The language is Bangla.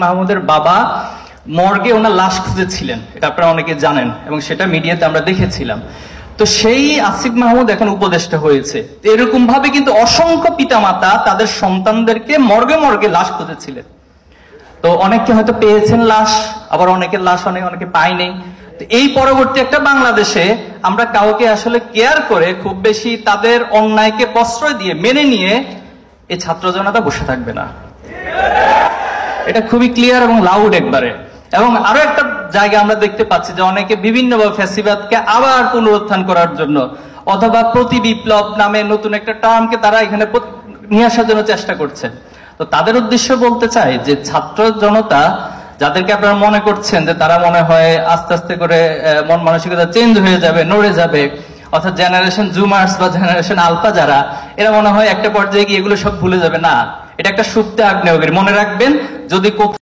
মাহমুদের বাবা মর্গে ওনার লাশ খুঁজেছিলেন, এটা আপনারা অনেকে জানেন এবং সেটা মিডিয়াতে আমরা দেখেছিলাম। তো সেই আসিফ মাহমুদ এখন উপদেষ্টা হয়েছে। এরকম ভাবে কিন্তু অসংখ্য পিতামাতা তাদের সন্তানদেরকে মর্গে মর্গে লাশ খুঁজেছিলেন। তো অনেকে হয়তো পেয়েছেন লাশ, আবার অনেকের লাশ অনেকে পায়নি। এই পরবর্তী একটা বাংলাদেশে আমরা কাউকে আসলে কেয়ার করে খুব বেশি তাদের অন্যায়কে প্রশ্রয় দিয়ে মেনে নিয়ে এই ছাত্র জনতা বসে থাকবে না। এটা খুবই ক্লিয়ার এবং লাউড একবারে। এবং আরো একটা জায়গা আমরা দেখতে পাচ্ছি যে অনেকে বিভিন্নভাবে ফ্যাসিবাদকে আবার পুনরুত্থান করার জন্য অথবা প্রতি বিপ্লব নামে নতুন একটা টার্মকে তারা এখানে নিয়ে আসার জন্য চেষ্টা করছে। তো তাদের উদ্দেশ্য বলতে চাই যে ছাত্র জনতা যাদেরকে আপনারা মনে করছেন যে তারা মনে হয় আস্তে আস্তে করে মন মানসিকতা চেঞ্জ হয়ে যাবে, নড়ে যাবে, অর্থাৎ জেনারেশন জুমার্স বা জেনারেশন আলফা যারা, এরা মনে হয় একটা পর্যায়ে গিয়ে এগুলো সব ভুলে যাবে। না, এটা একটা সুপ্ত আগ্নেয়গিরি। মনে রাখবেন, যদি